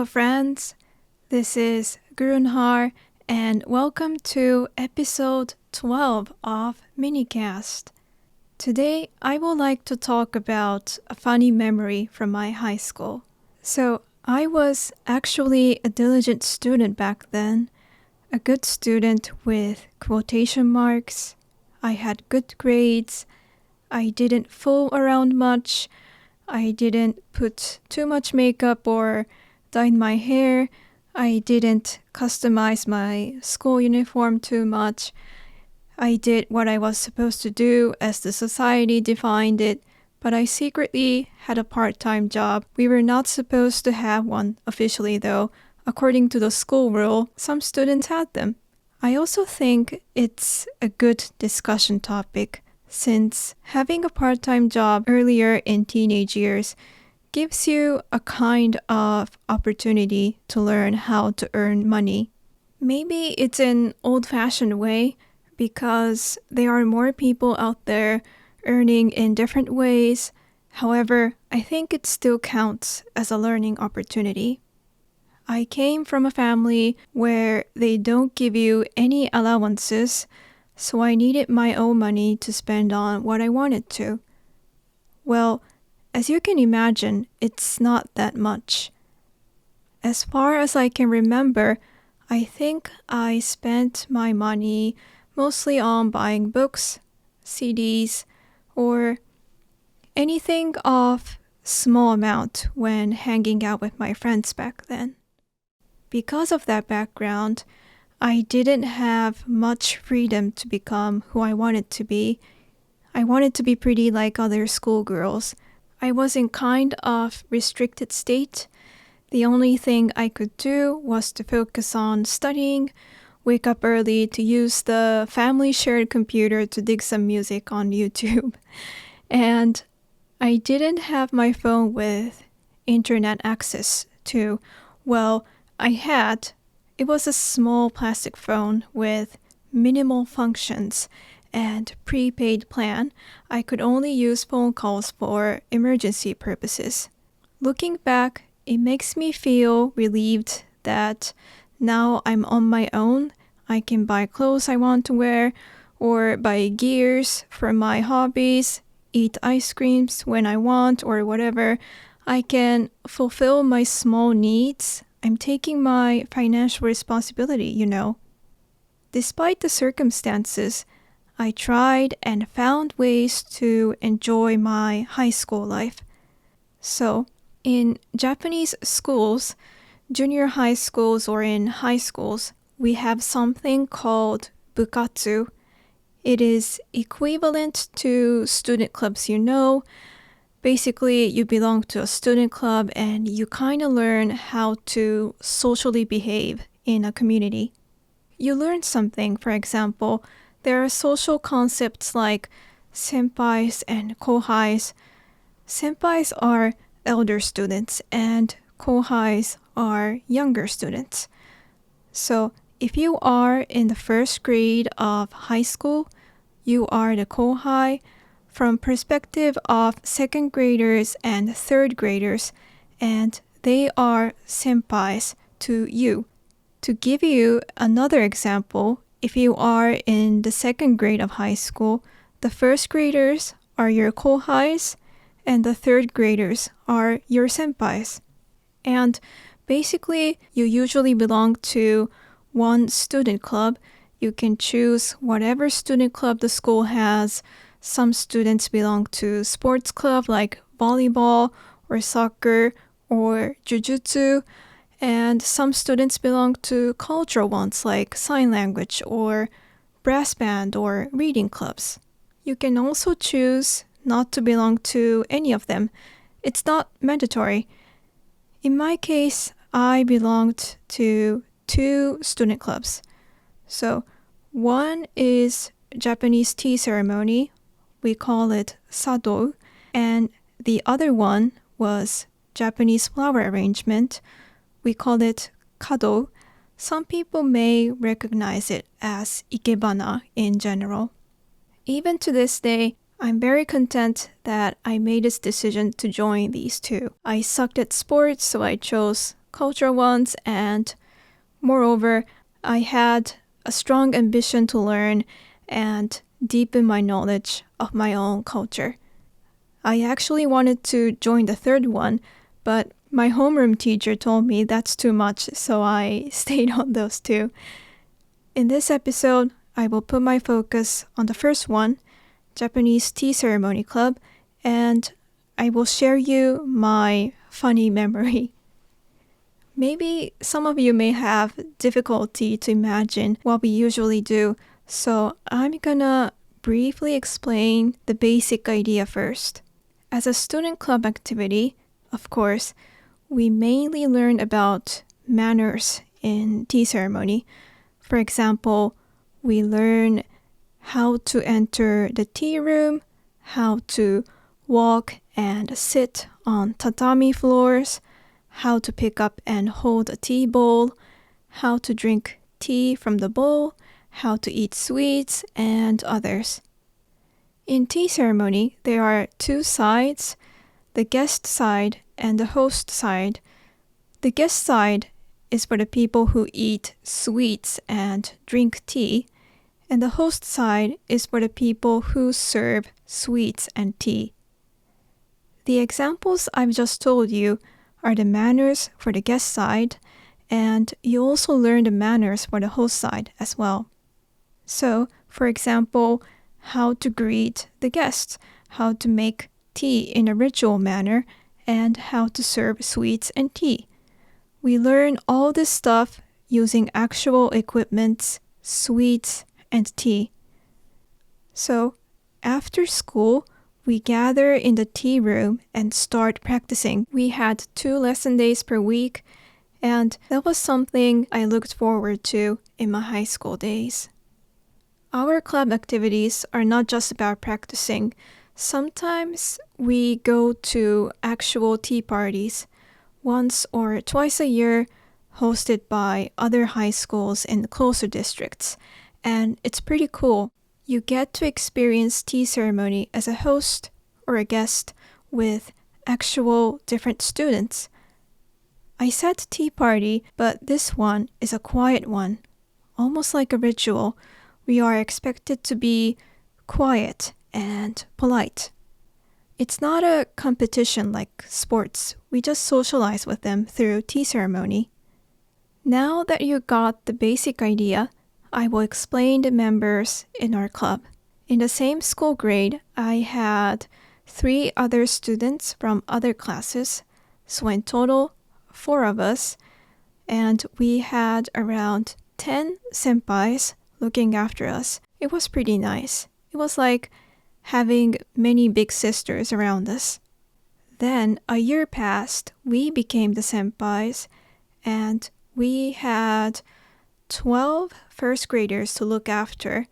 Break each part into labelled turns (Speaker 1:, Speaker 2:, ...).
Speaker 1: Hello, friends. This is Grunhaar, and welcome to episode 12 of minicast. Today, I would like to talk about a funny memory from my high school. So, I was actually a diligent student back then, a good student with quotation marks. I had good grades. I didn't fool around much. I didn't put too much makeup or dye my hair. I didn't customize my school uniform too much. I did what I was supposed to do as the society defined it, but I secretly had a part-time job. We were not supposed to have one officially though. According to the school rule, some students had them. I also think it's a good discussion topic since having a part-time job earlier in teenage years gives you a kind of opportunity to learn how to earn money. Maybe it's an old-fashioned way because there are more people out there earning in different ways. However, I think it still counts as a learning opportunity. I came from a family where they don't give you any allowances, so I needed my own money to spend on what I wanted to. Well, as you can imagine, it's not that much. As far as I can remember, I think I spent my money mostly on buying books, CDs, or anything of small amount when hanging out with my friends back then. Because of that background, I didn't have much freedom to become who I wanted to be. I wanted to be pretty like other schoolgirls. I was in kind of restricted state. The only thing I could do was to focus on studying, wake up early to use the family shared computer to dig some music on YouTube. And I didn't have my phone with internet access to. Well, I had. It was a small plastic phone with minimal functions and prepaid plan. I could only use phone calls for emergency purposes. Looking back, it makes me feel relieved that now I'm on my own. I can buy clothes I want to wear or buy gears for my hobbies, eat ice creams when I want or whatever. I can fulfill my small needs. I'm taking my financial responsibility, you know. Despite the circumstances, I tried and found ways to enjoy my high school life. So, in Japanese schools, junior high schools or in high schools, we have something called bukatsu. It is equivalent to student clubs, you know. Basically, you belong to a student club and you kind of learn how to socially behave in a community. You learn something, for example, there are social concepts like senpais and kohais. Senpais are elder students and kohais are younger students. So if you are in the first grade of high school, you are the kohai. From perspective of second graders and third graders, and they are senpais to you. To give you another example, if you are in the second grade of high school, the first graders are your kohais, and the third graders are your senpais. And basically, you usually belong to one student club. You can choose whatever student club the school has. Some students belong to sports club like volleyball or soccer or jujutsu, and some students belong to cultural ones like sign language or brass band or reading clubs. You can also choose not to belong to any of them. It's not mandatory. In my case, I belonged to 2 student clubs. So one is Japanese tea ceremony. We call it sado, and the other one was Japanese flower arrangement. We call it kado. Some people may recognize it as ikebana in general. Even to this day, I'm very content that I made this decision to join these 2. I sucked at sports, so I chose cultural ones, and moreover, I had a strong ambition to learn and deepen my knowledge of my own culture. I actually wanted to join the third one, but my homeroom teacher told me that's too much, so I stayed on those two. In this episode, I will put my focus on the first one, Japanese Tea Ceremony Club, and I will share you my funny memory. Maybe some of you may have difficulty to imagine what we usually do, so I'm gonna briefly explain the basic idea first. As a student club activity, of course, we mainly learn about manners in tea ceremony. For example, we learn how to enter the tea room, how to walk and sit on tatami floors, how to pick up and hold a tea bowl, how to drink tea from the bowl, how to eat sweets, and others. In tea ceremony, there are two sides, the guest side and the host side. The guest side is for the people who eat sweets and drink tea, and the host side is for the people who serve sweets and tea. The examples I've just told you are the manners for the guest side, and you also learn the manners for the host side as well. So, for example, how to greet the guests, how to make tea in a ritual manner, and how to serve sweets and tea. We learn all this stuff using actual equipments, sweets, and tea. So, after school, we gather in the tea room and start practicing. We had 2 lesson days per week, and that was something I looked forward to in my high school days. Our club activities are not just about practicing. Sometimes we go to actual tea parties, once or twice a year, hosted by other high schools in closer districts, and it's pretty cool. You get to experience tea ceremony as a host or a guest with actual different students. I said tea party, but this one is a quiet one, almost like a ritual. We are expected to be quiet and polite. It's not a competition like sports. We just socialize with them through tea ceremony. Now that you got the basic idea, I will explain the members in our club. In the same school grade, I had 3 other students from other classes, so in total, 4 of us, and we had around 10 senpais looking after us. It was pretty nice. It was like having many big sisters around us. Then a year passed, we became the senpais, and we had 12 first graders to look after,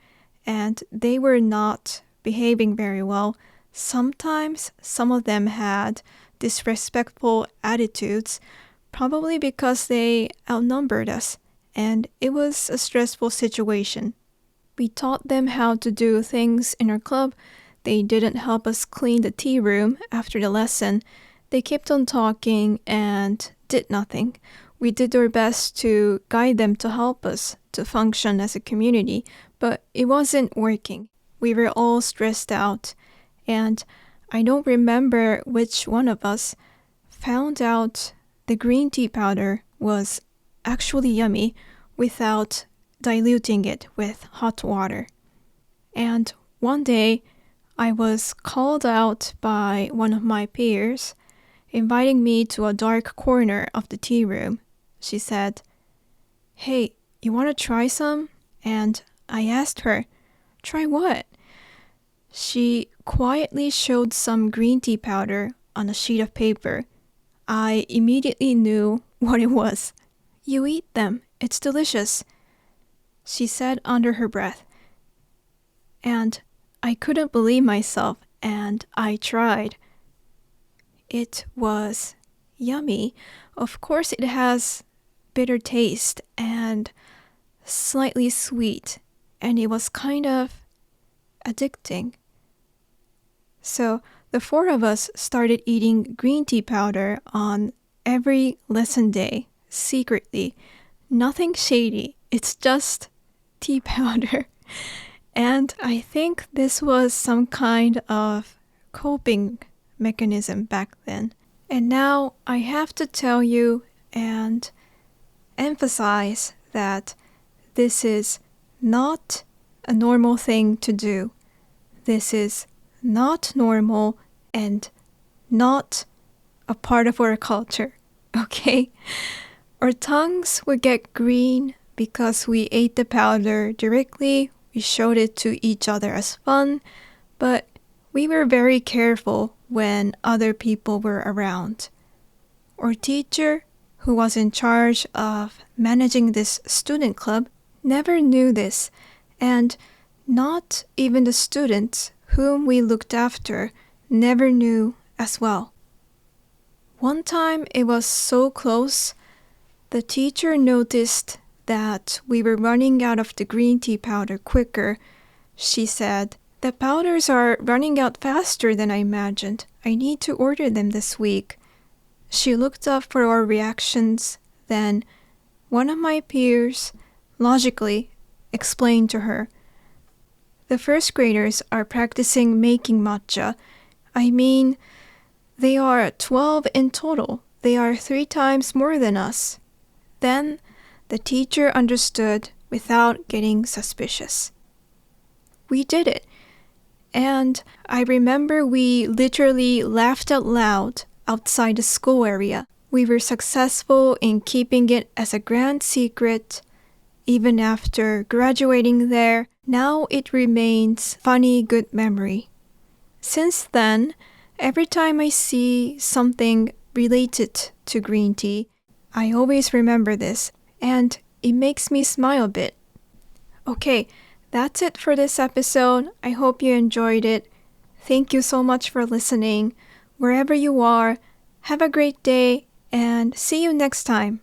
Speaker 1: and they were not behaving very well. Sometimes some of them had disrespectful attitudes, probably because they outnumbered us, and it was a stressful situation. We taught them how to do things in our club. They didn't help us clean the tea room after the lesson. They kept on talking and did nothing. We did our best to guide them to help us to function as a community, but it wasn't working. We were all stressed out, and I don't remember which one of us found out the green tea powder was actually yummy without diluting it with hot water. And one day, I was called out by one of my peers, inviting me to a dark corner of the tea room. She said, "Hey, you want to try some?" And I asked her, "Try what?" She quietly showed some green tea powder on a sheet of paper. I immediately knew what it was. "You eat them. It's delicious," she said under her breath. And I couldn't believe myself, and I tried. It was yummy. Of course, it has bitter taste and slightly sweet, and it was kind of addicting. So the 4 of us started eating green tea powder on every lesson day secretly. Nothing shady. It's just tea powder. And I think this was some kind of coping mechanism back then. And now I have to tell you and emphasize that this is not a normal thing to do. This is not normal and not a part of our culture, okay? Our tongues would get green because we ate the powder directly. We showed it to each other as fun, but we were very careful when other people were around. Our teacher, who was in charge of managing this student club, never knew this, and not even the students whom we looked after never knew as well. One time it was so close, the teacher noticed that we were running out of the green tea powder quicker. She said, "The powders are running out faster than I imagined. I need to order them this week." She looked up for our reactions. Then one of my peers logically explained to her, "The first graders are practicing making matcha. I mean, they are 12 in total. They are 3 times more than us." Then the teacher understood without getting suspicious. We did it. And I remember we literally laughed out loud outside the school area. We were successful in keeping it as a grand secret. Even after graduating there, now it remains funny good memory. Since then, every time I see something related to green tea, I always remember this, and it makes me smile a bit. Okay, that's it for this episode. I hope you enjoyed it. Thank you so much for listening. Wherever you are, have a great day, and see you next time.